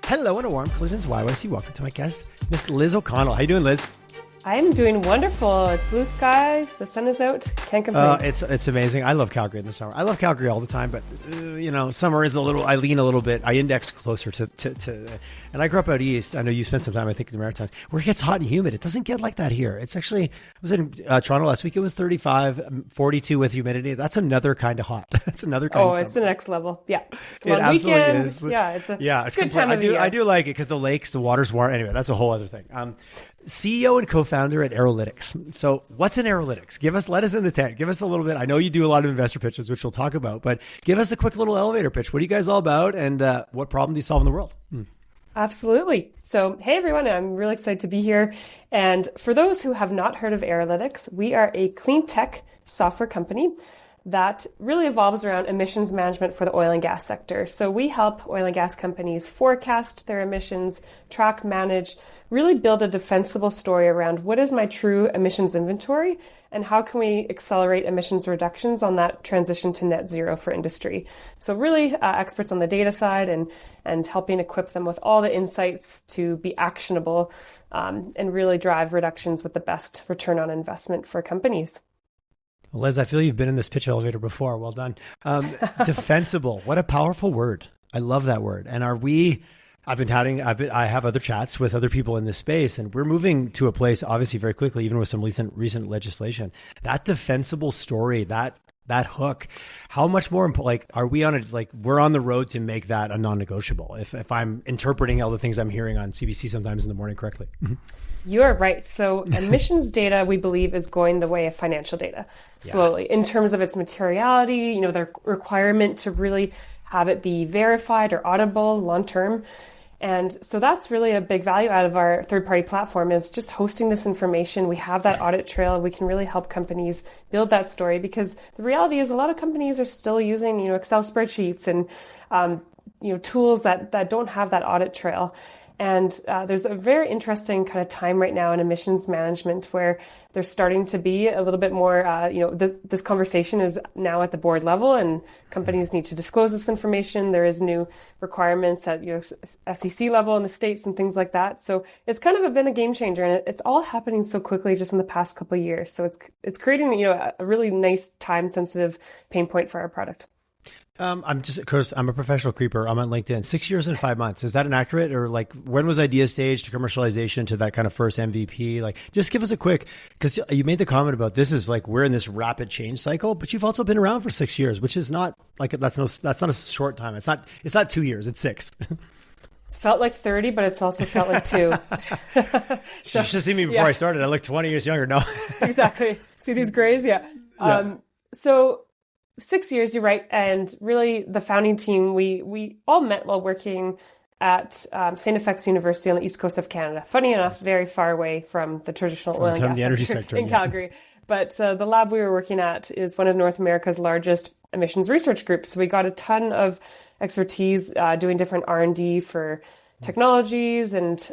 Hello and a warm Collisions YYC. Welcome to my guest, Miss Liz O'Connell. How you doing, Liz? I'm doing wonderful. It's blue skies. The sun is out. Can't complain. It's amazing. I love Calgary in the summer. I love Calgary all the time, but summer is I lean a little bit. I index closer to and I grew up out east. I know you spent some time, I think, in the Maritimes, where it gets hot and humid. It doesn't get like that here. It's actually, I was in Toronto last week. It was 35, 42 with humidity. That's another kind of hot. That's another kind of summer. It's the next level. Yeah. It's a long weekend. Is. Yeah, it's a good time of the year. I do like it because the lakes, the water's warm. Anyway, that's a whole other thing. CEO and co-founder at Arolytics. So what's in Arolytics? Let us in the tent. Give us a little bit. I know you do a lot of investor pitches, which we'll talk about, but give us a quick little elevator pitch. What are you guys all about, and what problem do you solve in the world? Absolutely. So, hey everyone, I'm really excited to be here. And for those who have not heard of Arolytics, we are a Cleantech software company that really evolves around emissions management for the oil and gas sector. So we help oil and gas companies forecast their emissions, track, manage, really build a defensible story around what is my true emissions inventory and how can we accelerate emissions reductions on that transition to net zero for industry. So really experts on the data side and helping equip them with all the insights to be actionable and really drive reductions with the best return on investment for companies. Well, Liz, I feel you've been in this pitch elevator before. Well done. Defensible. What a powerful word. I love that word. And I have other chats with other people in this space, and we're moving to a place, obviously, very quickly, even with some recent legislation. That defensible story, that hook, how much more are we on it? Like, we're on the road to make that a non-negotiable. If I'm interpreting all the things I'm hearing on CBC sometimes in the morning correctly. You are right. So emissions data, we believe, is going the way of financial data slowly in terms of its materiality, the requirement to really have it be verified or auditable long-term. And so that's really a big value out of our third-party platform is just hosting this information. We have that audit trail. We can really help companies build that story because the reality is a lot of companies are still using, Excel spreadsheets and, tools that don't have that audit trail. And there's a very interesting kind of time right now in emissions management where there's starting to be a little bit more, this conversation is now at the board level and companies need to disclose this information. There is new requirements at SEC level in the States and things like that. So it's kind of been a game changer and it's all happening so quickly just in the past couple of years. So it's creating, a really nice time sensitive pain point for our product. I'm a professional creeper. I'm on LinkedIn. 6 years and 5 months. Is that inaccurate? Or when was idea stage to commercialization to that kind of first MVP? Just give us a quick, because you made the comment about this is we're in this rapid change cycle, but you've also been around for 6 years, which is not that's not a short time. It's not 2 years. It's 6. It's felt like 30, but it's also felt like 2. You should see me before I started. I look 20 years younger. No, exactly. See these grays? Yeah. So 6 years, you're right. And really the founding team, we all met while working at St. FX University on the east coast of Canada. Funny enough, very far away from the traditional oil and gas energy sector in Calgary. But the lab we were working at is one of North America's largest emissions research groups. So we got a ton of expertise doing different R&D for technologies and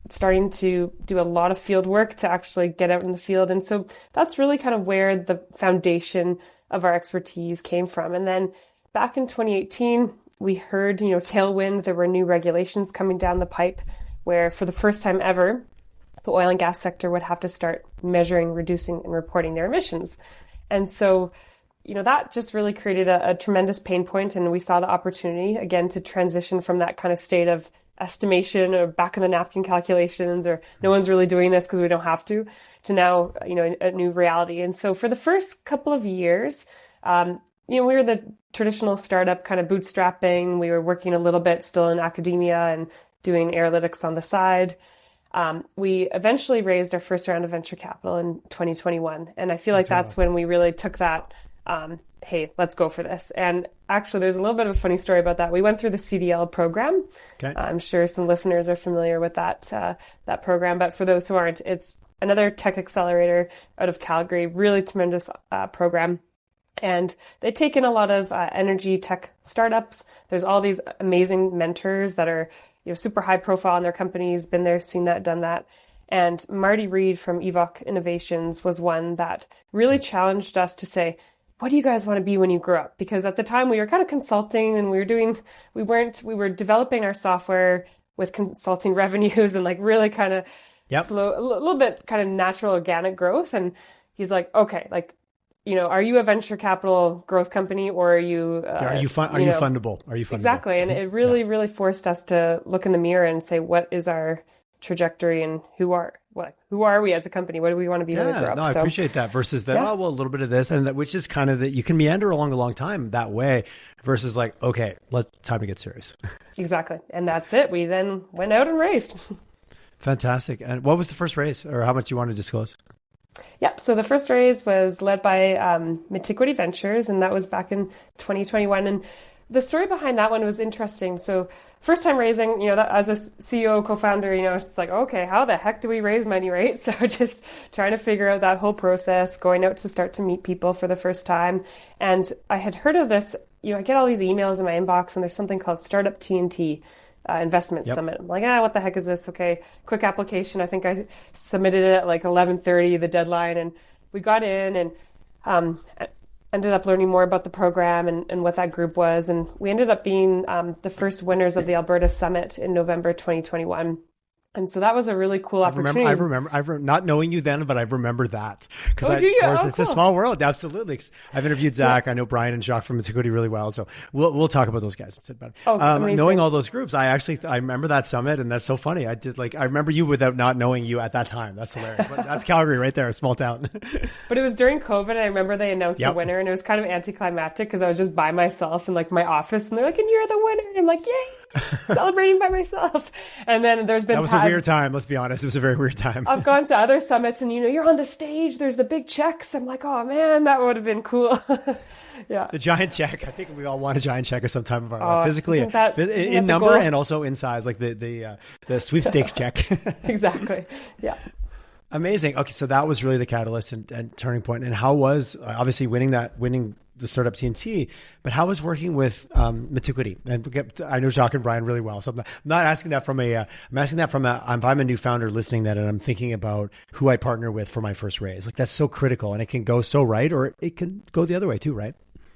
starting to do a lot of field work to actually get out in the field. And so that's really kind of where the foundation of our expertise came from. And then back in 2018, we heard, tailwind, there were new regulations coming down the pipe where for the first time ever, the oil and gas sector would have to start measuring, reducing, and reporting their emissions. And so, that just really created a tremendous pain point. And we saw the opportunity, again, to transition from that kind of state of estimation or back of the napkin calculations or no one's really doing this because we don't have to now, a new reality. And so for the first couple of years, we were the traditional startup kind of bootstrapping. We were working a little bit still in academia and doing Arolytics on the side. We eventually raised our first round of venture capital in 2021. And I feel like that's when we really took that, hey, let's go for this. And actually, there's a little bit of a funny story about that. We went through the CDL program. Okay. I'm sure some listeners are familiar with that program. But for those who aren't, it's another tech accelerator out of Calgary, really tremendous program. And they take in a lot of energy tech startups. There's all these amazing mentors that are super high profile in their companies, been there, seen that, done that. And Marty Reed from Evoc Innovations was one that really challenged us to say, what do you guys want to be when you grow up? Because at the time we were kind of consulting and we were developing our software with consulting revenues and like really kind of slow, a little bit kind of natural organic growth. And he's like, okay, like, are you a venture capital growth company, or are you fundable? Are you fundable? Exactly. And it really, really forced us to look in the mirror and say, what is our trajectory and who are we as a company? What do we want to be when we grow up? I appreciate that versus that, a little bit of this and that, which is kind of that you can meander along a long time that way versus like, okay, time to get serious. Exactly. And that's it. We then went out and raised. Fantastic. And what was the first raise, or how much you want to disclose? Yeah, so the first raise was led by Metiquity Ventures, and that was back in 2021. And the story behind that one was interesting. So first time raising, that, as a CEO, co-founder, it's like, okay, how the heck do we raise money, right? So just trying to figure out that whole process, going out to start to meet people for the first time. And I had heard of this, I get all these emails in my inbox, and there's something called Startup TNT. Investment Summit. I'm like, what the heck is this? Okay, quick application. I think I submitted it at like 11:30, the deadline, and we got in and ended up learning more about the program and what that group was. And we ended up being the first winners of the Alberta Summit in November 2021. And so that was a really cool opportunity. I remember not knowing you then, but I remember that. Do you? Of course, it's a small world. Absolutely. I've interviewed Zach. I know Brian and Jacques from Metiquity really well. So we'll talk about those guys. Knowing all those groups, I remember that summit, and that's so funny. I remember you without not knowing you at that time. That's hilarious. But that's Calgary right there, a small town. But it was during COVID. And I remember they announced the winner, and it was kind of anticlimactic because I was just by myself in like my office, and they're like, and you're the winner. And I'm like, yay, just celebrating by myself. And then there's been a weird time. Let's be honest. It was a very weird time. I've gone to other summits and, you're on the stage. There's the big checks. I'm like, oh man, that would have been cool. Yeah. The giant check. I think we all want a giant check at some time of our life. Physically, in number and also in size, like the sweepstakes check. Exactly. Yeah. Amazing. Okay. So that was really the catalyst and turning point. And how was obviously winning the Startup TNT, but how was working with Metiquity? And I know Jacques and Brian really well, so I'm not asking that from I'm asking that from if I'm a new founder listening that and I'm thinking about who I partner with for my first raise. Like that's so critical, and it can go so right, or it can go the other way too, right?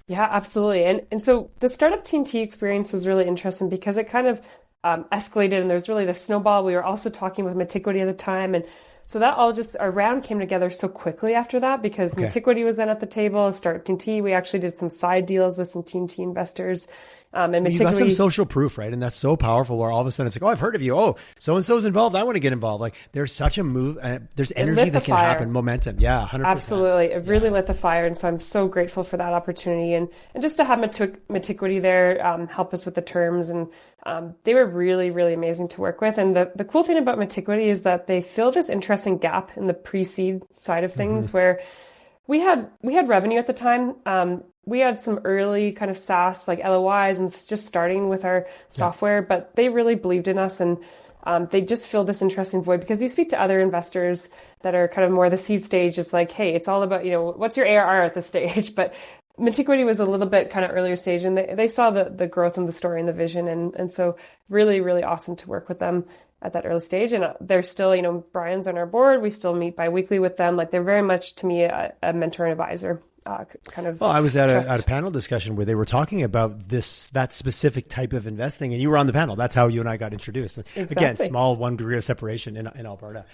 Yeah, absolutely. And so the Startup TNT experience was really interesting because it kind of escalated, and there's really the snowball. We were also talking with Metiquity at the time, and so that all just, our round came together so quickly after that because Metiquity was then at the table, Startup TNT. We actually did some side deals with some TNT investors. And Metiquity, you got some social proof, right? And that's so powerful where all of a sudden it's like, oh, I've heard of you. Oh, so-and-so's involved. I want to get involved. Like there's such a move. There's energy that can happen. Momentum. Yeah, 100%. Absolutely. It really lit the fire. And so I'm so grateful for that opportunity. And just to have Metiquity there help us with the terms. And they were really, really amazing to work with. And the cool thing about Metiquity is that they fill this interesting gap in the pre-seed side of things where we had revenue at the time. We had some early kind of SaaS like LOIs and just starting with our software, but they really believed in us, and they just filled this interesting void because you speak to other investors that are kind of more the seed stage. It's like, hey, it's all about, what's your ARR at this stage? But Metiquity was a little bit kind of earlier stage, and they saw the growth and the story and the vision. And so really, really awesome to work with them at that early stage. And they're still, Brian's on our board. We still meet bi-weekly with them. Like they're very much to me a mentor and advisor. Kind of. Well, I was at a panel discussion where they were talking about that specific type of investing, and you were on the panel. That's how you and I got introduced. Exactly. Again, small 1 degree of separation in Alberta.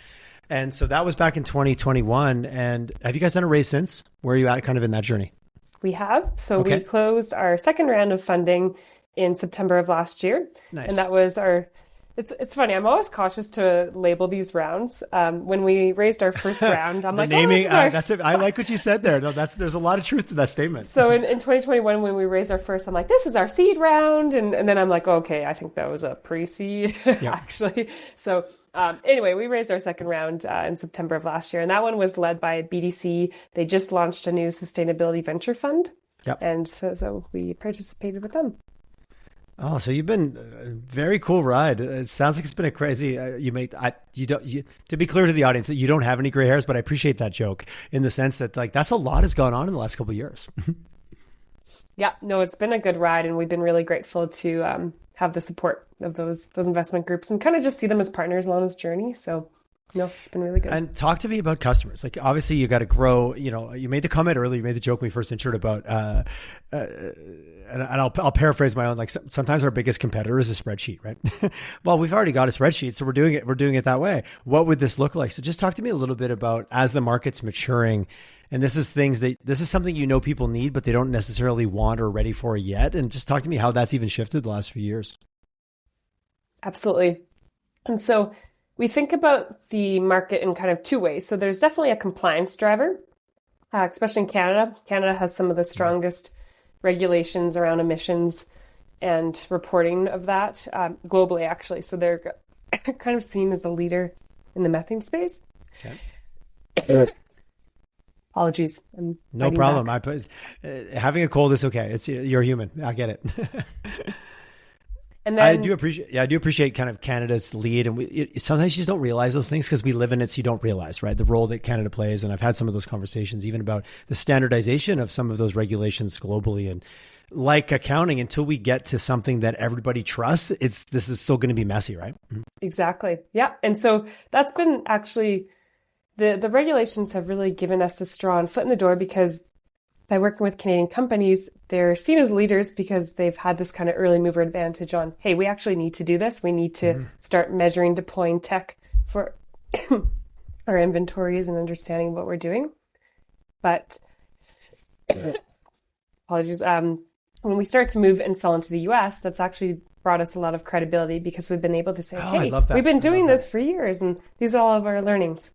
And so that was back in 2021. And have you guys done a raise since? Where are you at kind of in that journey? We have. So we closed our second round of funding in September of last year. Nice. And that was our... It's funny. I'm always cautious to label these rounds. When we raised our first round, I'm like, naming. That's it. I like what you said there. No, there's a lot of truth to that statement. So in 2021, when we raised our first, I'm like, this is our seed round, and then I'm like, okay, I think that was a pre-seed actually. So anyway, we raised our second round in September of last year, and that one was led by BDC. They just launched a new sustainability venture fund, and so we participated with them. Oh, so you've been a very cool ride. It sounds like it's been a crazy. To be clear to the audience, that you don't have any gray hairs, but I appreciate that joke in the sense that that's a lot has gone on in the last couple of years. Yeah, no, it's been a good ride, and we've been really grateful to have the support of those investment groups and kind of just see them as partners along this journey. So No, it's been really good. And talk to me about customers. Like, obviously you got to grow, you made the comment earlier, you made the joke when we first introed about, and I'll paraphrase my own, like sometimes our biggest competitor is a spreadsheet, right? Well, we've already got a spreadsheet, so we're doing it that way. What would this look like? So just talk to me a little bit about, as the market's maturing, and this is something people need, but they don't necessarily want or ready for yet. And just talk to me how that's even shifted the last few years. Absolutely. And so we think about the market in kind of two ways. So there's definitely a compliance driver, especially in Canada. Canada has some of the strongest regulations around emissions and reporting of that globally, actually. So they're kind of seen as the leader in the methane space. Okay. Apologies. No problem. Having a cold is okay. You're human. I get it. And then, I do appreciate kind of Canada's lead, and sometimes you just don't realize those things because we live in it, so you don't realize, right, the role that Canada plays. And I've had some of those conversations even about the standardization of some of those regulations globally. And like accounting, until we get to something that everybody trusts, this is still going to be messy, right? Mm-hmm. Exactly. Yeah. And so that's been actually the regulations have really given us a strong foot in the door, because by working with Canadian companies, they're seen as leaders because they've had this kind of early mover advantage on, hey, we actually need to do this. We need to start measuring, deploying tech for our inventories and understanding what we're doing. But apologies. When we start to move and sell into the US, that's actually brought us a lot of credibility, because we've been able to say, hey, we've been doing this for years, and these are all of our learnings.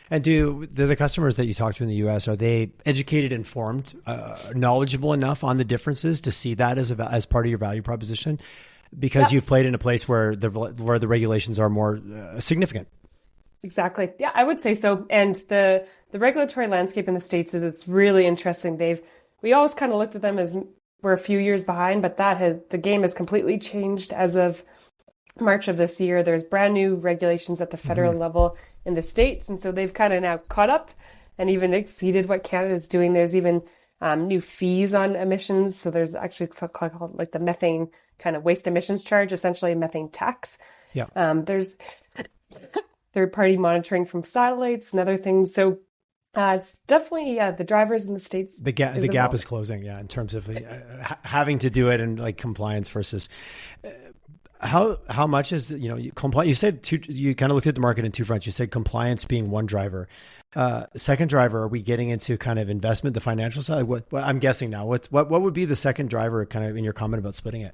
And do the customers that you talk to in the U.S., are they educated, informed, knowledgeable enough on the differences to see that as part of your value proposition? Because you've played in a place where the regulations are more significant. Exactly. Yeah, I would say so. And the regulatory landscape in the States it's really interesting. We always kind of looked at them as we're a few years behind, but the game has completely changed as of March of this year. There's brand new regulations at the federal level in the States. And so they've kind of now caught up and even exceeded what Canada is doing. There's even new fees on emissions. So there's actually called like the methane kind of waste emissions charge, essentially a methane tax. Yeah. There's third-party monitoring from satellites and other things. So it's definitely, the drivers in the States. The gap is closing, in terms of having to do it and like compliance versus... How much is, compliance? You said you kind of looked at the market in two fronts. You said compliance being one driver. Second driver, are we getting into kind of investment, the financial side? What I'm guessing now, what would be the second driver kind of in your comment about splitting it?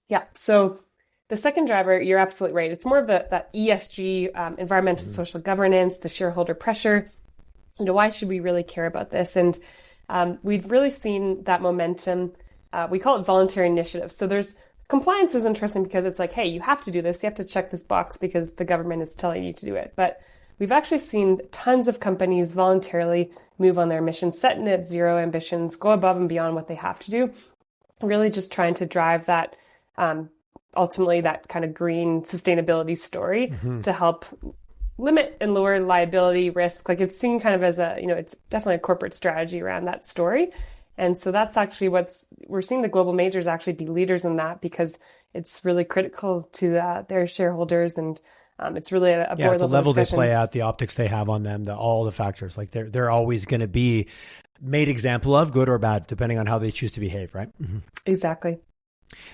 Yeah. So the second driver, you're absolutely right. It's more of that ESG, environmental social governance, the shareholder pressure. Why should we really care about this? And we've really seen that momentum. We call it voluntary initiative. So compliance is interesting because it's like, hey, you have to do this. You have to check this box because the government is telling you to do it. But we've actually seen tons of companies voluntarily move on their emissions, set net zero ambitions, go above and beyond what they have to do, really just trying to drive that, ultimately that kind of green sustainability story to help limit and lower liability risk. Like it's seen kind of as it's definitely a corporate strategy around that story. And so that's actually we're seeing the global majors actually be leaders in that, because it's really critical to their shareholders, and it's really a board level the level discussion. They play at, the optics they have on them, all the factors. Like they're always going to be made example of, good or bad, depending on how they choose to behave, right? Mm-hmm. Exactly.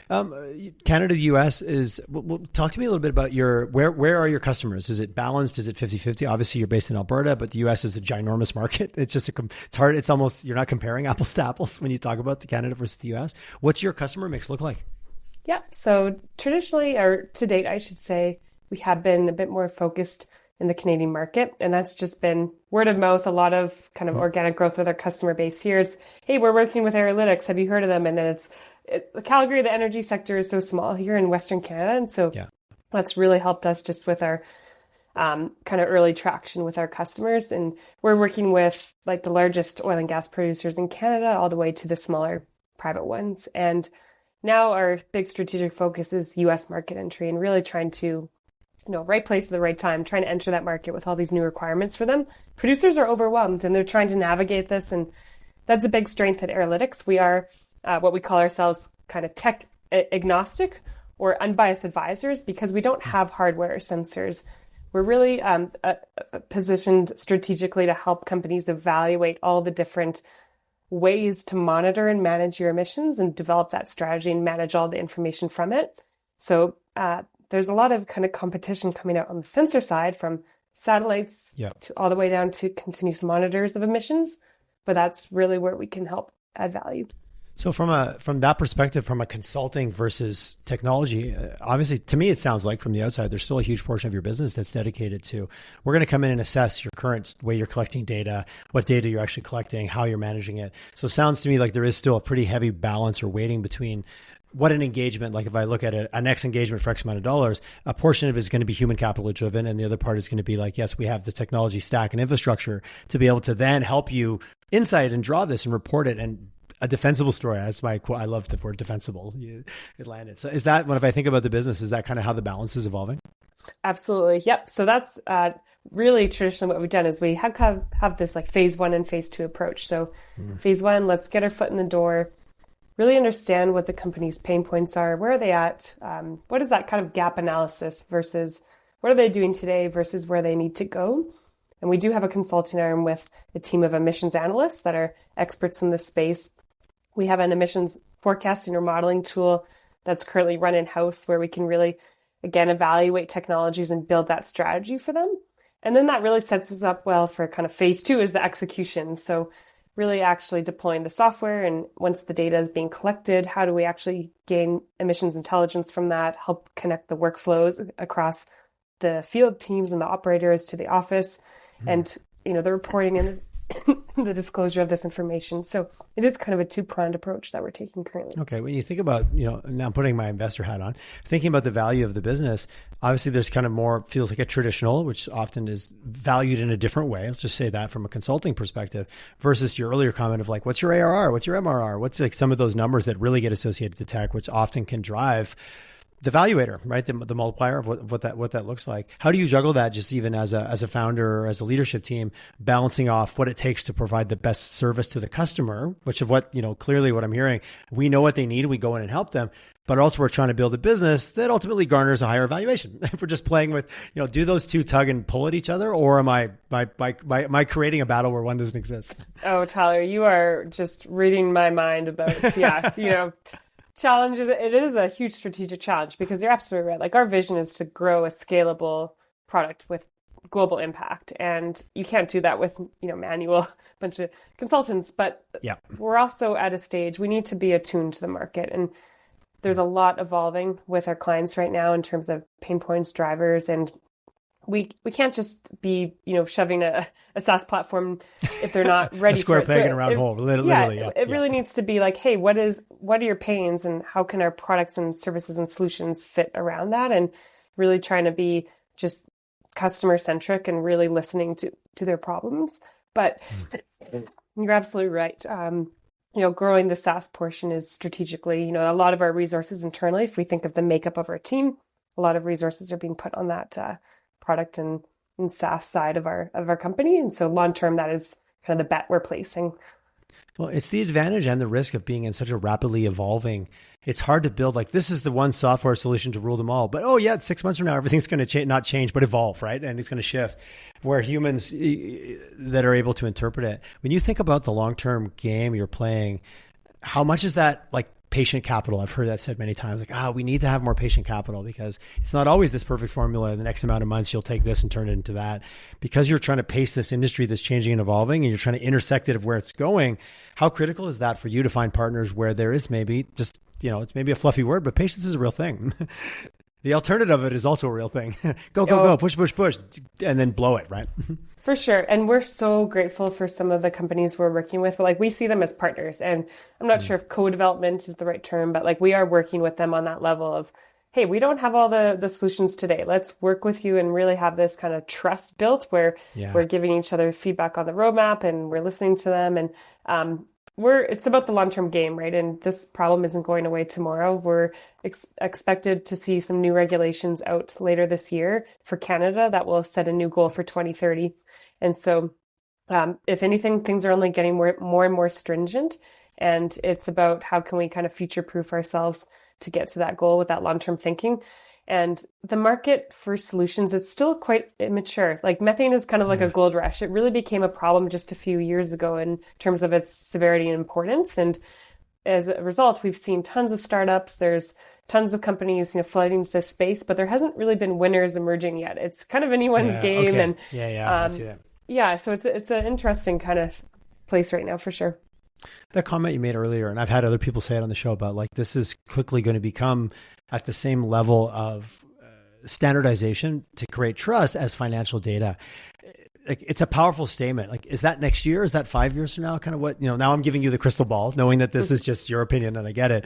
Canada, the US talk to me a little bit about where are your customers? Is it balanced? Is it 50-50? Obviously you're based in Alberta, but the US is a ginormous market. It's just it's hard. It's almost, you're not comparing apples to apples when you talk about the Canada versus the US. What's your customer mix look like? Yeah. So traditionally, or to date, I should say, we have been a bit more focused in the Canadian market. And that's just been word of mouth, a lot of kind of organic growth with our customer base here. It's, hey, we're working with Arolytics. Have you heard of them? And then Calgary, the energy sector is so small here in Western Canada. And so that's really helped us just with our kind of early traction with our customers. And we're working with like the largest oil and gas producers in Canada all the way to the smaller private ones. And now our big strategic focus is US market entry and really trying to, right place at the right time, trying to enter that market with all these new requirements for them. Producers are overwhelmed and they're trying to navigate this. And that's a big strength at Arolytics. We are what we call ourselves kind of tech agnostic or unbiased advisors, because we don't have hardware or sensors we're really positioned strategically to help companies evaluate all the different ways to monitor and manage your emissions and develop that strategy and manage all the information from it. So there's a lot of kind of competition coming out on the sensor side, from satellites to all the way down to continuous monitors of emissions. But that's really where we can help add value. So from that perspective, from a consulting versus technology, obviously to me, it sounds like from the outside, there's still a huge portion of your business that's dedicated to, we're going to come in and assess your current way you're collecting data, what data you're actually collecting, how you're managing it. So it sounds to me like there is still a pretty heavy balance or weighting between what an engagement, like if I look at an X engagement for X amount of dollars, a portion of it is going to be human capital driven. And the other part is going to be like, yes, we have the technology stack and infrastructure to be able to then help you insight and draw this and report it. And a defensible story. That's my quote. I love the word defensible. It landed. So is that, when if I think about the business, is that kind of how the balance is evolving? Absolutely. Yep. So that's really traditionally what we've done is we have this like phase 1 and phase 2 approach. So phase 1, let's get our foot in the door, really understand what the company's pain points are. Where are they at? What is that kind of gap analysis versus what are they doing today versus where they need to go? And we do have a consulting arm with a team of emissions analysts that are experts in this space. We have an emissions forecasting or modeling tool that's currently run in-house where we can really, again, evaluate technologies and build that strategy for them. And then that really sets us up well for kind of phase 2 is the execution. So really actually deploying the software. And once the data is being collected, how do we actually gain emissions intelligence from that, help connect the workflows across the field teams and the operators to the office and, the reporting and the disclosure of this information. So it is kind of a two-pronged approach that we're taking currently. Okay. When you think about, now I'm putting my investor hat on, thinking about the value of the business, obviously there's kind of more, feels like a traditional, which often is valued in a different way. Let's just say that from a consulting perspective versus your earlier comment of like, what's your ARR? What's your MRR? What's like some of those numbers that really get associated to tech, which often can drive the valuator, right? The multiplier of what that looks like. How do you juggle that just even as a founder or as a leadership team, balancing off what it takes to provide the best service to the customer, which of what, clearly what I'm hearing, we know what they need, we go in and help them, but also we're trying to build a business that ultimately garners a higher valuation. If we're just playing with, do those two tug and pull at each other, or am I creating a battle where one doesn't exist? Oh, Tyler, you are just reading my mind about, challenges. It is a huge strategic challenge because you're absolutely right. Like our vision is to grow a scalable product with global impact, and you can't do that with manual bunch of consultants. But we're also at a stage we need to be attuned to the market, and there's a lot evolving with our clients right now in terms of pain points, drivers, and we can't just be shoving a SaaS platform if they're not ready. A square for it. peg in a round hole. Literally, it really needs to be like, hey, what are your pains, and how can our products and services and solutions fit around that? And really trying to be just customer centric and really listening to their problems. But you're absolutely right. Growing the SaaS portion is strategically, a lot of our resources internally. If we think of the makeup of our team, a lot of resources are being put on that product and SaaS side of our company. And so long term, that is kind of the bet we're placing. Well, it's the advantage and the risk of being in such a rapidly evolving. It's hard to build like this is the one software solution to rule them all. But 6 months from now, everything's going to not change, but evolve, right? And it's going to shift. Where humans that are able to interpret it, when you think about the long-term game you're playing, how much is that like patient capital? I've heard that said many times, like, we need to have more patient capital because it's not always this perfect formula. The next amount of months, you'll take this and turn it into that. Because you're trying to pace this industry that's changing and evolving, and you're trying to intersect it of where it's going. How critical is that for you to find partners where there is maybe just, it's maybe a fluffy word, but patience is a real thing. The alternative of it is also a real thing. Go, push, and then blow it, right? For sure. And we're so grateful for some of the companies we're working with. Like we see them as partners, and I'm not sure if co-development is the right term, but like we are working with them on that level of, hey, we don't have all the solutions today. Let's work with you and really have this kind of trust built where we're giving each other feedback on the roadmap and we're listening to them. And it's about the long-term game, right? And this problem isn't going away tomorrow. We're expected to see some new regulations out later this year for Canada that will set a new goal for 2030. And so if anything, things are only getting more and more stringent. And it's about how can we kind of future-proof ourselves to get to that goal with that long-term thinking. And the market for solutions, it's still quite immature. Like methane is kind of like a gold rush. It really became a problem just a few years ago in terms of its severity and importance. And as a result, we've seen tons of startups. There's tons of companies, flooding into this space, but there hasn't really been winners emerging yet. It's kind of anyone's game. Okay. And I see that. Yeah, so it's an interesting kind of place right now for sure. That comment you made earlier, and I've had other people say it on the show about like this is quickly going to become at the same level of standardization to create trust as financial data. Like, it's a powerful statement. Like, is that next year? Is that 5 years from now? Kind of what, now I'm giving you the crystal ball, knowing that this is just your opinion and I get it.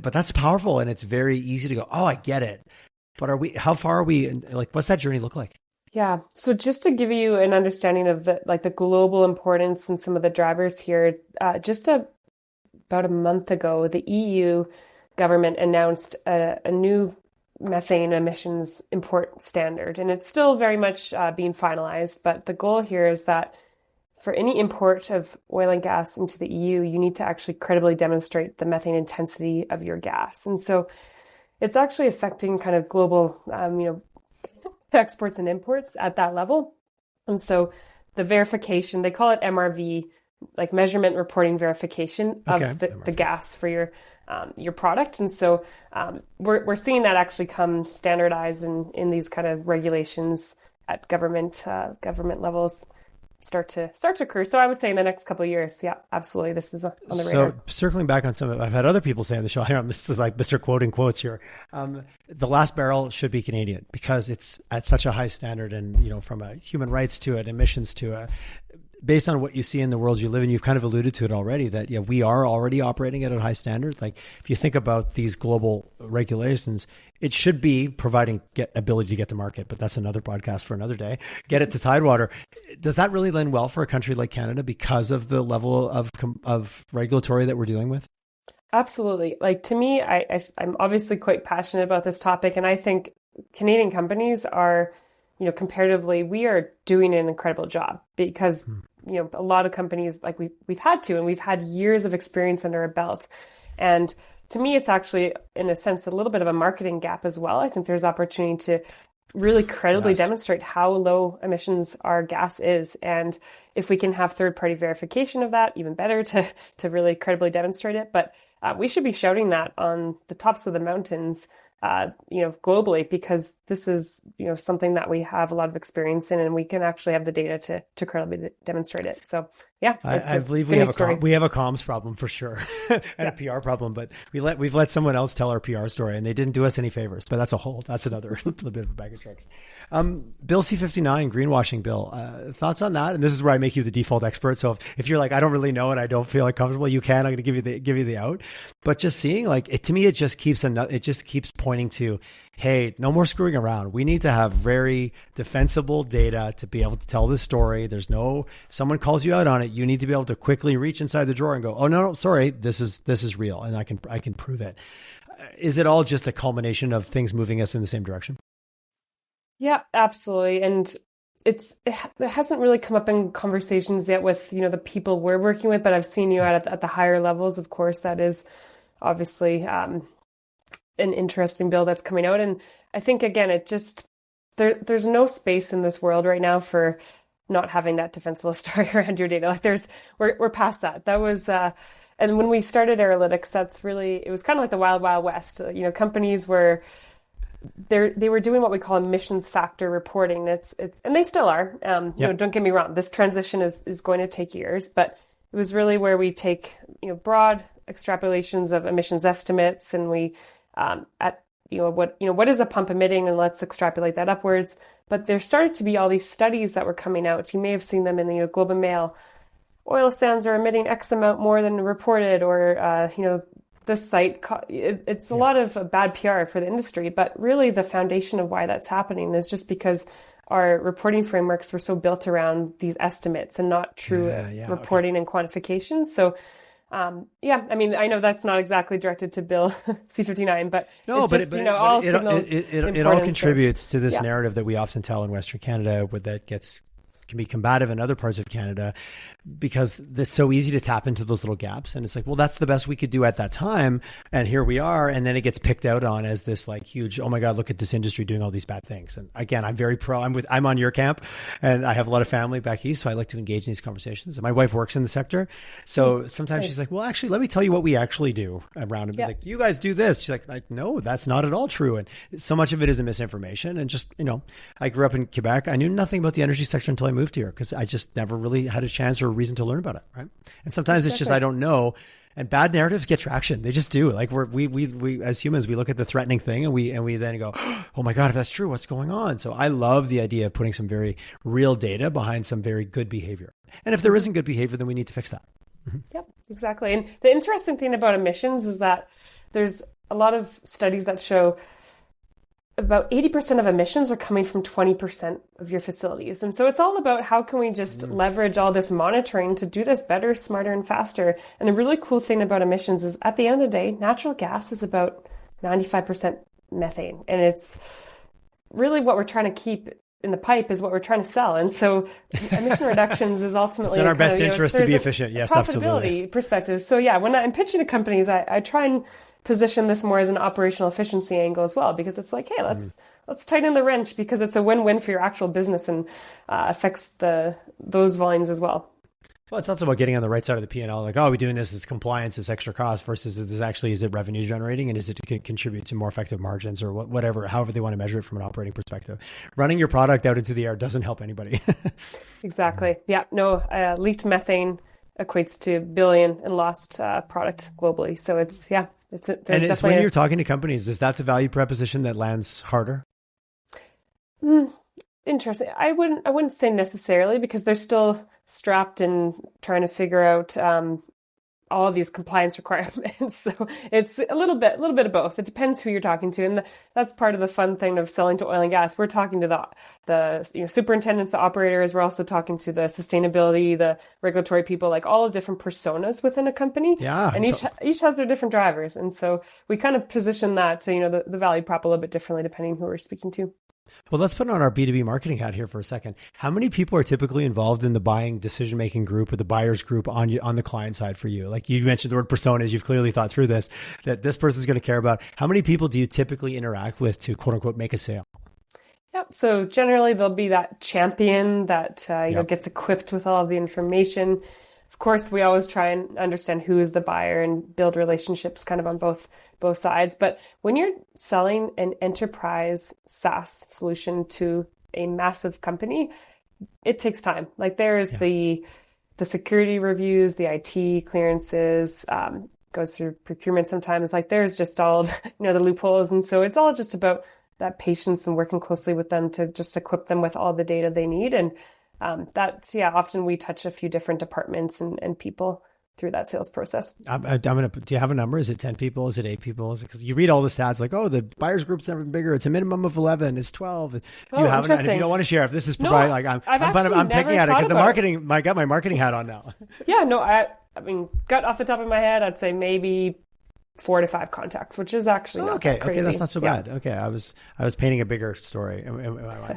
But that's powerful, and it's very easy to go, oh, I get it. But how far are we? Like, what's that journey look like? Yeah. So just to give you an understanding of the global importance and some of the drivers here, about a month ago, the EU government announced a new methane emissions import standard, and it's still very much being finalized. But the goal here is that for any import of oil and gas into the EU, you need to actually credibly demonstrate the methane intensity of your gas. And so it's actually affecting kind of global, exports and imports at that level. And so the verification, they call it MRV, like measurement reporting verification of the gas for your product. And so we're seeing that actually come standardized in these kind of regulations at government levels start to occur. So I would say in the next couple of years, yeah, absolutely, this is on the radar. So circling back on some of, I've had other people say on the show, this is like Mr. Quoting quotes here. The last barrel should be Canadian because it's at such a high standard, and from a human rights to an emissions to based on what you see in the world you live in, you've kind of alluded to it already that we are already operating at a high standard. Like if you think about these global regulations, it should be providing ability to get to market, but that's another podcast for another day. Get it to Tidewater. Does that really lend well for a country like Canada because of the level of regulatory that we're dealing with? Absolutely. Like to me, I'm obviously quite passionate about this topic, and I think Canadian companies are, comparatively, we are doing an incredible job because a lot of companies, like we've had to, and we've had years of experience under our belt. And to me, it's actually, in a sense, a little bit of a marketing gap as well. I think there's opportunity to really credibly demonstrate how low emissions our gas is. And if we can have third-party verification of that, even better to really credibly demonstrate it. But we should be shouting that on the tops of the mountains globally, because this is, something that we have a lot of experience in, and we can actually have the data to credibly demonstrate it. So yeah, I believe we have a comms problem for sure and a PR problem, but we've let someone else tell our PR story and they didn't do us any favors, but that's another little bit of a bag of tricks. Bill C-59, greenwashing bill, thoughts on that? And this is where I make you the default expert. So if you're like, I don't really know and I don't feel like comfortable, you can, I'm going to give you the out, but just seeing like it, to me, it just keeps pointing to, hey, no more screwing around. We need to have very defensible data to be able to tell this story. If someone calls you out on it, you need to be able to quickly reach inside the drawer and go, oh no, sorry, this is real. And I can prove it. Is it all just a culmination of things moving us in the same direction? Yeah, absolutely. And it hasn't really come up in conversations yet with, the people we're working with, but I've seen at the higher levels. Of course, that is obviously, an interesting bill that's coming out. And I think, again, there's no space in this world right now for not having that defensible story around your data. Like we're past that. That was, and when we started Arolytics, it was kind of like the wild, wild west. Companies were, they were doing what we call emissions factor reporting. And they still are. Don't get me wrong. This transition is going to take years, but it was really where we take, broad extrapolations of emissions estimates, and we, what is a pump emitting, and let's extrapolate that upwards. But there started to be all these studies that were coming out. You may have seen them in the Globe and Mail. Oil sands are emitting X amount more than reported, or this site. It's a lot of bad PR for the industry. But really, the foundation of why that's happening is just because our reporting frameworks were so built around these estimates and not true reporting and quantification. So. I know that's not exactly directed to Bill C-59, but all signals it all contributes to this narrative that we often tell in Western Canada, that gets can be combative in other parts of Canada, because it's so easy to tap into those little gaps. And it's like, well, that's the best we could do at that time. And here we are. And then it gets picked out on as this like huge, oh my God, look at this industry doing all these bad things. And again, I'm very pro, I'm on your camp, and I have a lot of family back east. So I like to engage in these conversations. And my wife works in the sector. So sometimes she's like, well, actually, let me tell you what we actually do around it. Like, you guys do this. She's like, no, that's not at all true. And so much of it is a misinformation. And just, I grew up in Quebec. I knew nothing about the energy sector until I moved here, because I just never really had a chance or a reason to learn about it. Right. And sometimes it's just, I don't know. And bad narratives get traction. They just do. Like we as humans, we look at the threatening thing and we then go, oh my God, if that's true, what's going on? So I love the idea of putting some very real data behind some very good behavior. And if there isn't good behavior, then we need to fix that. Mm-hmm. Yep, exactly. And the interesting thing about emissions is that there's a lot of studies that show about 80% of emissions are coming from 20% of your facilities. And so it's all about how can we just leverage all this monitoring to do this better, smarter, and faster. And the really cool thing about emissions is at the end of the day, natural gas is about 95% methane. And it's really what we're trying to keep in the pipe is what we're trying to sell. And so emission reductions is ultimately it's in our best interest to be efficient. Yes, profitability absolutely. Perspective. So yeah, when I'm pitching to companies, I try and position this more as an operational efficiency angle as well, because it's like, hey, let's tighten the wrench, because it's a win-win for your actual business and affects those volumes as well. Well, it's not about getting on the right side of the P&L, like, oh, we're doing this, it's compliance, it's extra cost, versus is it revenue generating, and is it to contribute to more effective margins, or whatever, however they want to measure it from an operating perspective. Running your product out into the air doesn't help anybody. Exactly. Yeah. No, leaked methane equates to billion in lost product globally. So it's when you're talking to companies, is that the value proposition that lands harder? Interesting. I wouldn't say necessarily, because they're still strapped and trying to figure out all of these compliance requirements. So it's a little bit of both. It depends who you're talking to, and that's part of the fun thing of selling to oil and gas. We're talking to the superintendents, the operators. We're also talking to the sustainability, the regulatory people, like all the different personas within a company. Yeah, and each has their different drivers, and so we kind of position that to the value prop a little bit differently depending who we're speaking to. Well, let's put on our B2B marketing hat here for a second. How many people are typically involved in the buying decision-making group or the buyers group on the client side for you? Like you mentioned the word personas, you've clearly thought through this, that this person's going to care about. How many people do you typically interact with to quote unquote make a sale? Yep. So generally there'll be that champion that gets equipped with all of the information. Of course, we always try and understand who is the buyer and build relationships kind of on both sides. But when you're selling an enterprise SaaS solution to a massive company, it takes time. Like there's the security reviews, the IT clearances, goes through procurement sometimes. Like there's just all the loopholes. And so it's all just about that patience and working closely with them to just equip them with all the data they need. And often we touch a few different departments and people through that sales process. Do you have a number? Is it 10 people? Is it 8 people? Because you read all the stats like, oh, the buyers group's never been bigger. It's a minimum of 11. It's 12. Do you have it? And if you don't want to share, if this is probably like, I'm picking at it because I got my marketing hat on now. Yeah, no, I mean, gut off the top of my head, I'd say maybe 4 to 5 contacts, which is actually not that crazy. Okay, that's not so bad. Okay, I was painting a bigger story.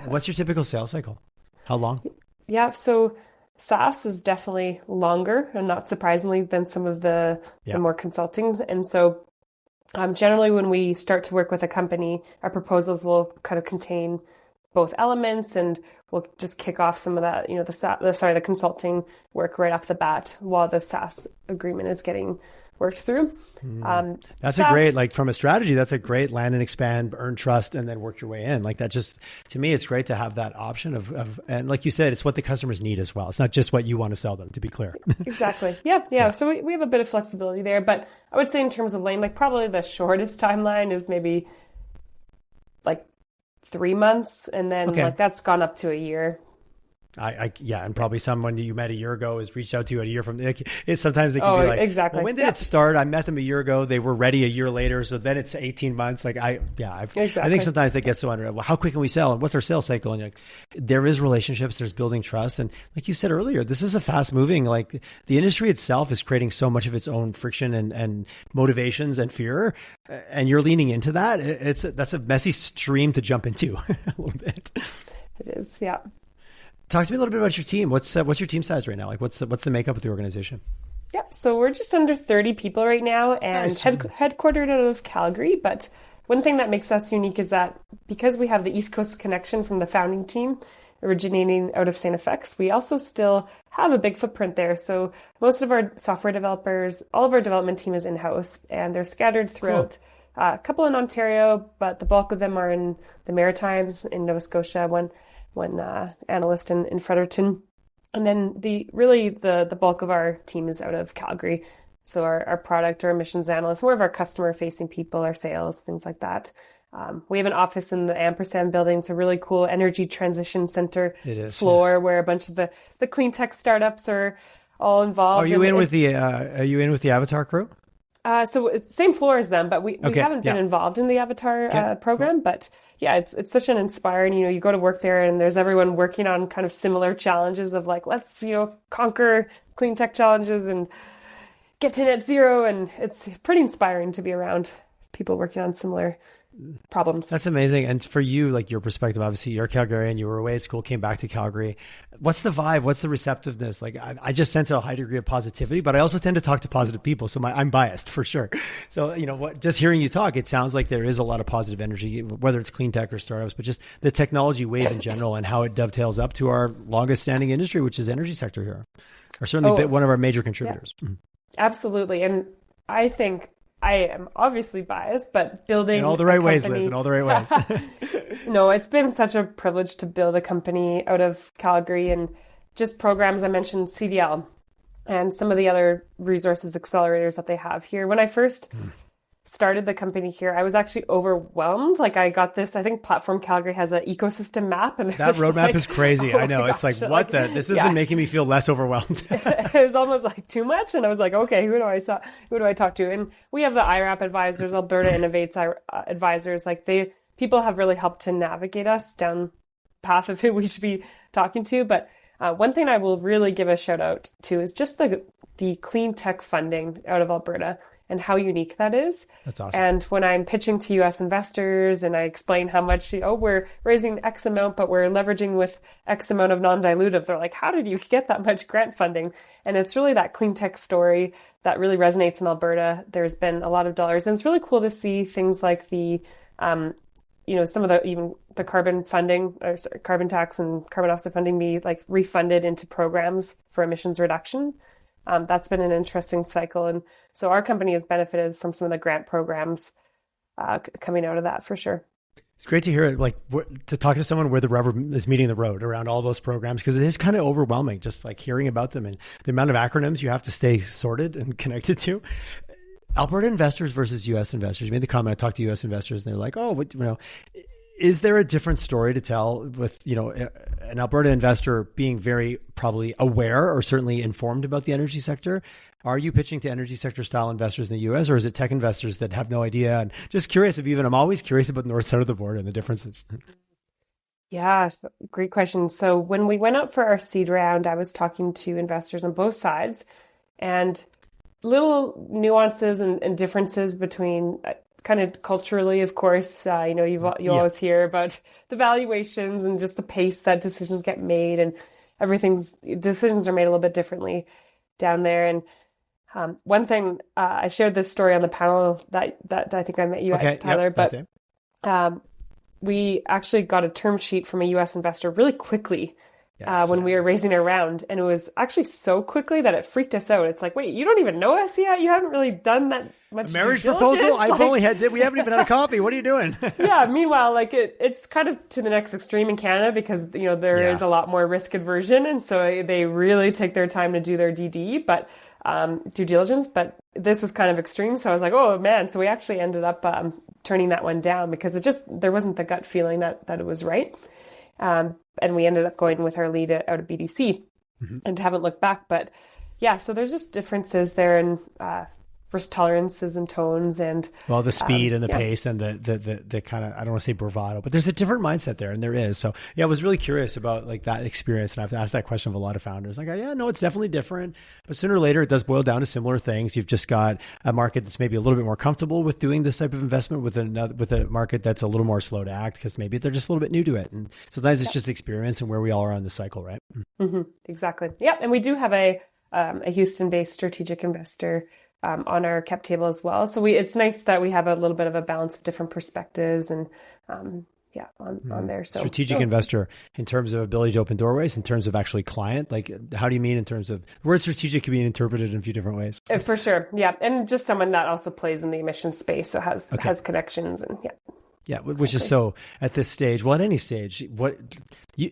What's your typical sales cycle? How long? Yeah, so SaaS is definitely longer, and not surprisingly, than some of the more consulting. And so generally when we start to work with a company, our proposals will kind of contain both elements, and we'll just kick off some of that, the consulting work right off the bat while the SaaS agreement is getting worked through. That's SaaS, a great, like from a strategy, that's a great land and expand, earn trust, and then work your way in. Like that just, to me, it's great to have that option of, and like you said, it's what the customers need as well. It's not just what you want to sell them, to be clear. Exactly. Yeah. So we have a bit of flexibility there, but I would say in terms of lane, like probably the shortest timeline is maybe like 3 months. And then like that's gone up to a year. And probably someone you met a year ago has reached out to you a year from. Sometimes they can be like, exactly. Well, when did it start? I met them a year ago. They were ready a year later, so then it's 18 months. Like I think sometimes they get so under. Well, how quick can we sell? And what's our sales cycle? And like, there is relationships. There's building trust, and like you said earlier, this is a fast moving. Like the industry itself is creating so much of its own friction and motivations and fear, and you're leaning into that. That's a messy stream to jump into a little bit. It is, yeah. Talk to me a little bit about your team. What's your team size right now? Like what's the makeup of the organization? Yep. So we're just under 30 people right now, and Nice. headquartered out of Calgary. But one thing that makes us unique is that because we have the East Coast connection from the founding team originating out of St. FX, we also still have a big footprint there. So most of our software developers, all of our development team is in-house, and they're scattered throughout a couple in Ontario, but the bulk of them are in the Maritimes, in Nova Scotia, one analyst in Fredericton. And then the bulk of our team is out of Calgary. So our product or emissions analysts, more of our customer-facing people, our sales, things like that. We have an office in the Ampersand building. It's a really cool energy transition center floor where a bunch of the Cleantech startups are all involved. Are you in with the Avatar crew? So it's the same floor as them, but we haven't been involved in the Avatar program. But yeah, it's such an inspiring, you go to work there and there's everyone working on kind of similar challenges of like, let's, conquer clean tech challenges and get to net zero. And it's pretty inspiring to be around people working on similar problems. That's amazing. And for you, like your perspective, obviously you're Calgarian, you were away at school, came back to Calgary. What's the vibe? What's the receptiveness? Like I just sense a high degree of positivity, but I also tend to talk to positive people. So I'm biased for sure. So, just hearing you talk, it sounds like there is a lot of positive energy, whether it's clean tech or startups, but just the technology wave in general and how it dovetails up to our longest standing industry, which is energy sector here, or certainly one of our major contributors. Yeah. Absolutely. And I think I am obviously biased, but building in all the right ways, Liz, in all the right ways. No, it's been such a privilege to build a company out of Calgary, and just programs. I mentioned CDL and some of the other resources accelerators that they have here. When I first started the company here, I was actually overwhelmed. Like I got this, I think Platform Calgary has an ecosystem map. And that roadmap is crazy. I know. It's like, this isn't making me feel less overwhelmed. It was almost like too much. And I was like, okay, who do I talk to? And we have the IRAP advisors, Alberta Innovates advisors. Like people have really helped to navigate us down the path of who we should be talking to. But one thing I will really give a shout out to is just the clean tech funding out of Alberta and how unique that is. That's awesome. And when I'm pitching to US investors and I explain how much, we're raising X amount, but we're leveraging with X amount of non-dilutive, they're like, how did you get that much grant funding? And it's really that clean tech story that really resonates in Alberta. There's been a lot of dollars, and it's really cool to see things like the, some of the carbon funding, or carbon tax and carbon offset funding be like refunded into programs for emissions reduction. That's been an interesting cycle. And so our company has benefited from some of the grant programs coming out of that for sure. It's great to hear it, like to talk to someone where the rubber is meeting the road around all those programs, because it is kind of overwhelming just like hearing about them and the amount of acronyms you have to stay sorted and connected to. Alberta investors versus US investors. You made the comment, I talked to US investors and they're like, is there a different story to tell with, an Alberta investor being very probably aware or certainly informed about the energy sector? Are you pitching to energy sector style investors in the US, or is it tech investors that have no idea? And just curious I'm always curious about the north side of the board and the differences. Yeah, great question. So when we went out for our seed round, I was talking to investors on both sides, and little nuances and differences between kind of culturally, of course, you always hear about the valuations and just the pace that decisions get made, and decisions are made a little bit differently down there. And one thing, I shared this story on the panel that I think I met you at, Tyler, but we actually got a term sheet from a US investor really quickly. When we were raising our round, and it was actually so quickly that it freaked us out. It's like, wait, you don't even know us yet? You haven't really done that much marriage proposal? We haven't even had a coffee. What are you doing? Yeah. Meanwhile, it's kind of to the next extreme in Canada, because there is a lot more risk aversion, and so they really take their time to do their DD, but due diligence. But this was kind of extreme, so I was like, oh man. So we actually ended up turning that one down because there wasn't the gut feeling that it was right. And we ended up going with our lead out of BDC and haven't looked back. But yeah, so there's just differences there. And risk tolerances and tones, and well, the speed and the pace and the kind of, I don't want to say bravado, but there's a different mindset there, and there is. So yeah, I was really curious about like that experience, and I've asked that question of a lot of founders. Like, yeah, no, it's definitely different, but sooner or later it does boil down to similar things. You've just got a market that's maybe a little bit more comfortable with doing this type of investment with a market that's a little more slow to act because maybe they're just a little bit new to it, and sometimes it's just experience and where we all are on the cycle, right? Mm-hmm. Exactly. Yeah, and we do have a Houston-based strategic investor on our cap table as well. So it's nice that we have a little bit of a balance of different perspectives and on there. So strategic investor in terms of ability to open doorways, in terms of actually client, like how do you mean in terms of the word strategic can be interpreted in a few different ways? For sure. Yeah. And just someone that also plays in the emissions space. So has connections and Yeah, which is so at this stage, well, at any stage,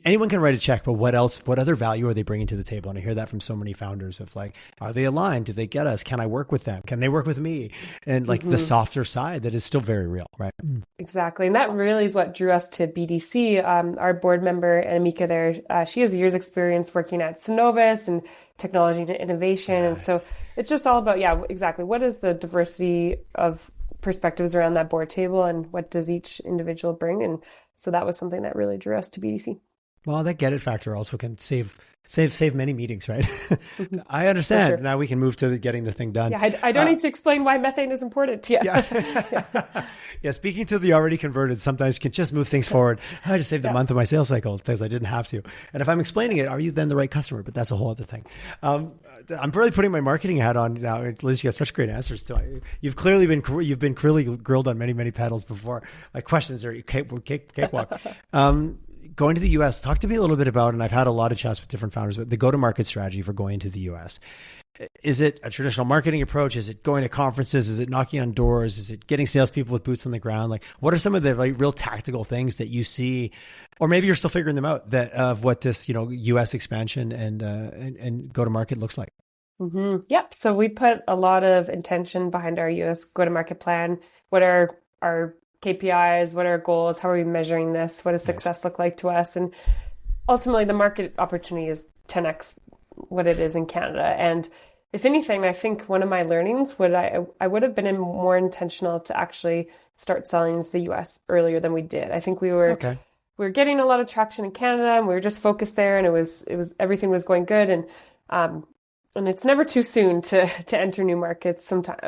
anyone can write a check, but what else, what other value are they bringing to the table? And I hear that from so many founders of like, are they aligned? Do they get us? Can I work with them? Can they work with me? And like the softer side that is still very real, right? Exactly. And that really is what drew us to BDC. Our board member, Amika there, she has years experience working at Synovus and technology and innovation. And so it's just all about, exactly. What is the diversity of perspectives around that board table and what does each individual bring? And so that was something that really drew us to BDC. Well, that get it factor also can save many meetings, right? I understand. Sure. Now we can move to getting the thing done. Yeah, I don't need to explain why methane is important. Yeah, speaking to the already converted, sometimes you can just move things forward. I just saved a month of my sales cycle because I didn't have to. And if I'm explaining it, are you then the right customer? But that's a whole other thing. I'm really putting my marketing hat on now. Liz, you got such great answers to. You've been clearly grilled on many panels before. My questions are cakewalk. Going to the US, talk to me a little bit about, and I've had a lot of chats with different founders, but the go-to-market strategy for going into the US. Is it a traditional marketing approach? Is it going to conferences? Is it knocking on doors? Is it getting salespeople with boots on the ground? Like, what are some of the like real tactical things that you see, or maybe you're still figuring them out, that of what this US expansion and go-to-market looks like? Mm-hmm. Yep. So we put a lot of intention behind our US go-to-market plan. What are our KPIs? What are our goals? How are we measuring this? What does success look like to us? And ultimately, the market opportunity is 10x what it is in Canada. And if anything, I think one of my learnings I would have been more intentional to actually start selling into the US earlier than we did. I think we were getting a lot of traction in Canada, and we were just focused there, and it was everything was going good. And it's never too soon to enter new markets. Sometimes,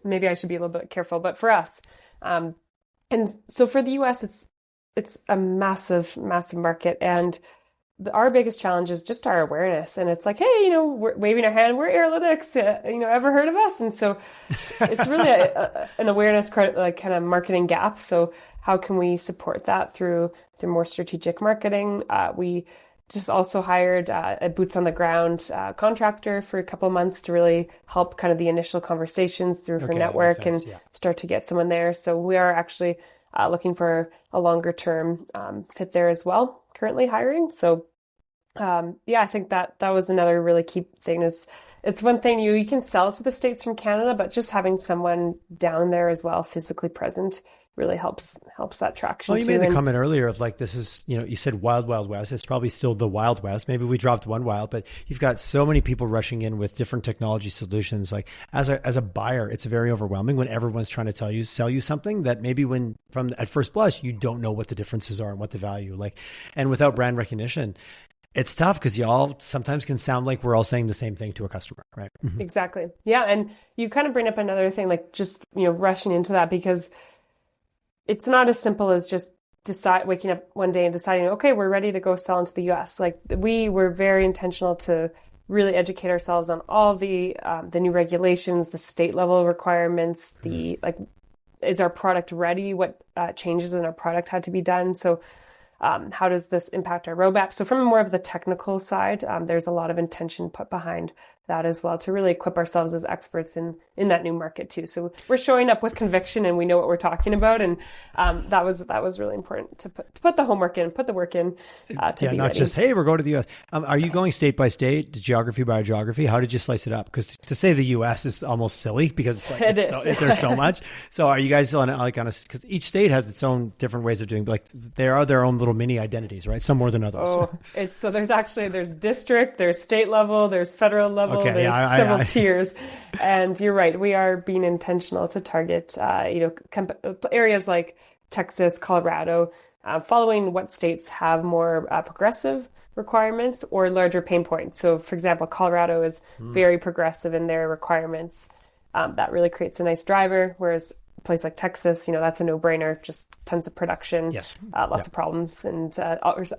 maybe I should be a little bit careful, but for us. And so for the US, it's a massive market, and our biggest challenge is just our awareness. And it's like, hey, we're waving our hand, we're Arolytics, ever heard of us? And so it's really an awareness kind of marketing gap. So how can we support that through more strategic marketing? We just also hired a boots on the ground contractor for a couple of months to really help kind of the initial conversations through her network and start to get someone there. So we are actually looking for a longer term fit there as well, currently hiring. So I think that was another really key thing. Is it's one thing you can sell to the States from Canada, but just having someone down there as well, physically present, really helps that traction. Well, you made the comment earlier of like, this is, you said wild west. It's probably still the Wild West. Maybe we dropped one wild, but you've got so many people rushing in with different technology solutions. Like as a buyer, it's very overwhelming when everyone's trying to sell you something that maybe at first blush, you don't know what the differences are and what the value like, and without brand recognition, it's tough because y'all sometimes can sound like we're all saying the same thing to a customer, right? Mm-hmm. Exactly. Yeah. And you kind of bring up another thing, like just, rushing into that, because it's not as simple as just waking up one day and deciding, okay, we're ready to go sell into the US. Like we were very intentional to really educate ourselves on all the new regulations, the state level requirements, is our product ready? What changes in our product had to be done? So how does this impact our roadmap? So from more of the technical side, there's a lot of intention put behind that as well to really equip ourselves as experts in that new market too. So we're showing up with conviction and we know what we're talking about. And that was really important to put the homework in, put the work in to be not ready. Just, hey, we're going to the US. Are you going state by state, geography by geography? How did you slice it up? Because to say the US is almost silly because it's like, there's so much. So are you guys on because each state has its own different ways of doing, like there are their own little mini identities, right? Some more than others. So there's district, there's state level, there's federal level. level. Okay, There's several tiers. And you're right. We are being intentional to target, areas like Texas, Colorado, following what states have more progressive requirements or larger pain points. So, for example, Colorado is very progressive in their requirements. That really creates a nice driver, whereas a place like Texas, that's a no-brainer, just tons of production, yes, lots of problems, and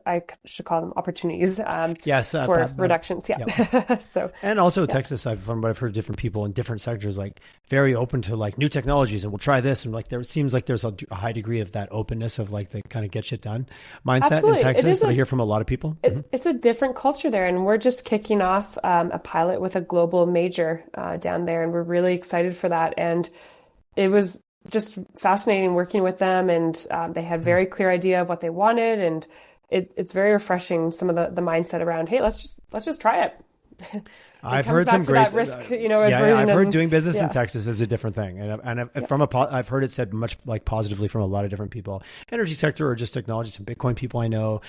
I should call them opportunities for reductions. Yeah. So, and also Texas, from what I've heard, different people in different sectors, like very open to like new technologies, and we'll try this, and like it seems like there's a high degree of that openness of like the kind of get shit done mindset Absolutely. in Texas that I hear from a lot of people. It's a different culture there, and we're just kicking off a pilot with a global major down there, and we're really excited for that. And it was just fascinating working with them, and they had very clear idea of what they wanted, and it's very refreshing. Some of the mindset around, hey, let's just try it. I've heard some great risk, aversion. I've heard doing business in Texas is a different thing, and I've heard it said much like positively from a lot of different people, energy sector or just technology. Some Bitcoin people I know,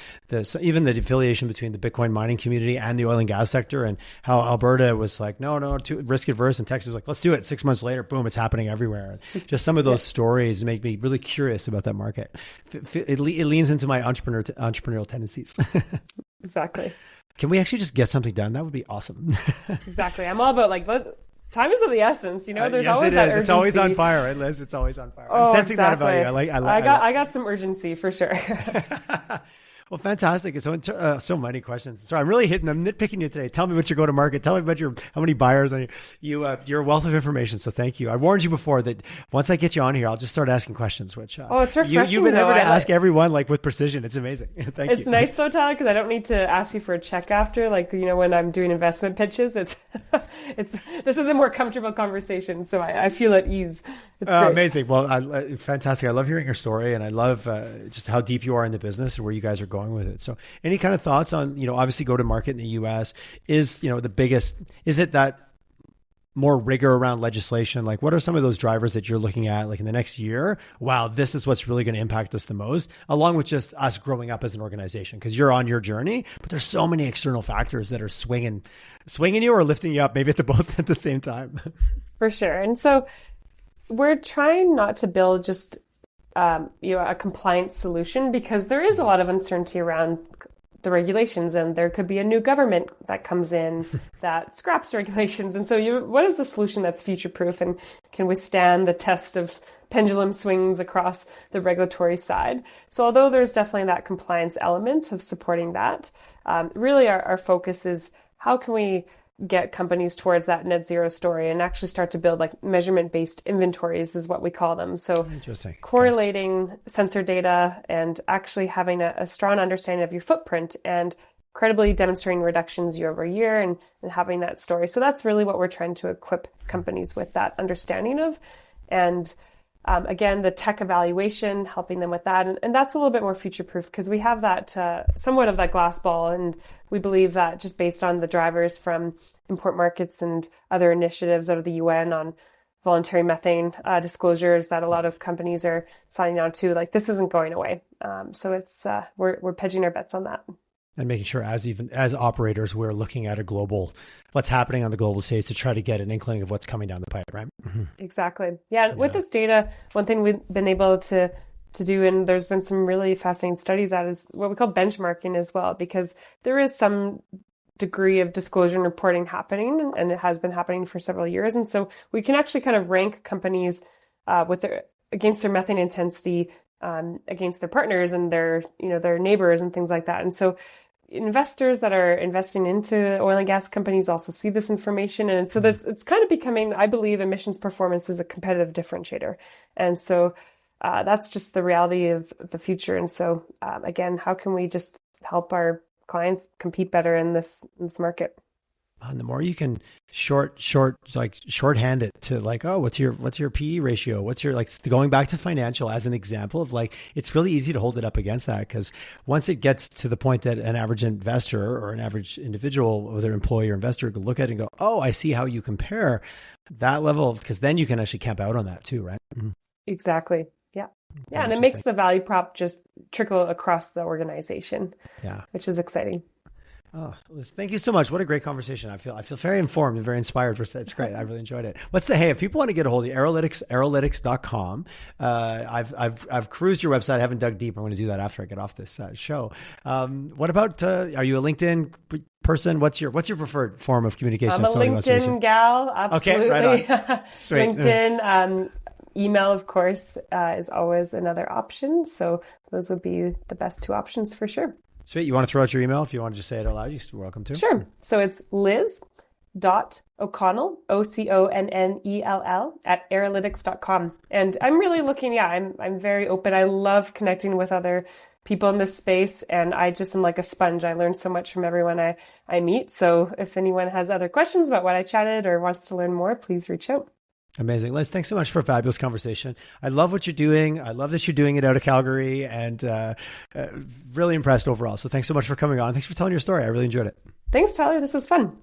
even the affiliation between the Bitcoin mining community and the oil and gas sector, and how Alberta was like, no, too risk adverse, and Texas like, let's do it. 6 months later, boom, it's happening everywhere. Just some of those stories make me really curious about that market. It leans into my entrepreneurial tendencies. Exactly. Can we actually just get something done? That would be awesome. Exactly. I'm all about time is of the essence. There's always that urgency. It's always on fire, right, Liz? It's always on fire. Oh, I'm sensing exactly. that about you. I got some urgency for sure. Well, fantastic. So many questions. So I'm nitpicking you today. Tell me what your go-to-market. Tell me about how many buyers. You're a wealth of information. So thank you. I warned you before that once I get you on here, I'll just start asking questions, which, it's refreshing. You've been able to ask everyone with precision. It's amazing. Thank you. It's nice though, Tyler, because I don't need to ask you for a check after, when I'm doing investment pitches, this is a more comfortable conversation. So I feel at ease. It's great. Amazing. Well, fantastic. I love hearing your story, and I love just how deep you are in the business and where you guys are going with it. So any kind of thoughts on, obviously go to market in the US is, the biggest, is it that more rigor around legislation? Like what are some of those drivers that you're looking at like in the next year? Wow, this is what's really going to impact us the most, along with just us growing up as an organization, because you're on your journey, but there's so many external factors that are swinging you or lifting you up, maybe both at the same time. For sure. And so we're trying not to build just a compliance solution, because there is a lot of uncertainty around the regulations, and there could be a new government that comes in that scraps regulations. And so what is the solution that's future-proof and can withstand the test of pendulum swings across the regulatory side? So although there's definitely that compliance element of supporting that, really our focus is how can we get companies towards that net zero story and actually start to build measurement-based inventories is what we call them. So correlating sensor data and actually having a strong understanding of your footprint and credibly demonstrating reductions year over year and having that story. So that's really what we're trying to equip companies with, that understanding of. And again, the tech evaluation, helping them with that. And that's a little bit more future-proof because we have that somewhat of that glass ball. And we believe that just based on the drivers from import markets and other initiatives out of the UN on voluntary methane disclosures that a lot of companies are signing on to, this isn't going away. So it's we're hedging our bets on that. And making sure as operators, we're looking at what's happening on the global stage to try to get an inkling of what's coming down the pipe, right? Mm-hmm. Exactly. Yeah. With this data, one thing we've been able to do, and there's been some really fascinating studies at, is what we call benchmarking as well, because there is some degree of disclosure and reporting happening, and it has been happening for several years. And so we can actually kind of rank companies against their methane intensity, against their partners and their neighbors and things like that. And so investors that are investing into oil and gas companies also see this information. And so it's kind of becoming, I believe, emissions performance is a competitive differentiator. And so that's just the reality of the future. And so again, how can we just help our clients compete better in this market? And the more you can shorthand it to what's your PE ratio? What's your, going back to financial as an example of it's really easy to hold it up against that, because once it gets to the point that an average investor or an average individual, whether employee or investor, could look at it and go, oh, I see how you compare that level, because then you can actually camp out on that too, right? Mm-hmm. Exactly. Yeah. Yeah. And it makes the value prop just trickle across the organization, which is exciting. Oh, Liz, thank you so much. What a great conversation. I feel very informed and very inspired. It's great. I really enjoyed it. Hey, if people want to get a hold of you, arolytics.com. I've cruised your website. I haven't dug deep. I'm going to do that after I get off this show. What about, are you a LinkedIn person? What's your preferred form of communication? I'm a LinkedIn gal. Absolutely. Okay, right on. Sweet. LinkedIn, email, of course, is always another option. So those would be the best two options for sure. Sweet. You want to throw out your email? If you want to just say it out loud, you're welcome to. Sure. So it's liz.o'connell, OCONNELL @arolytics.com. And I'm really looking, I'm very open. I love connecting with other people in this space, and I just am like a sponge. I learn so much from everyone I meet. So if anyone has other questions about what I chatted or wants to learn more, please reach out. Amazing. Liz, thanks so much for a fabulous conversation. I love what you're doing. I love that you're doing it out of Calgary, and really impressed overall. So thanks so much for coming on. Thanks for telling your story. I really enjoyed it. Thanks, Tyler. This was fun.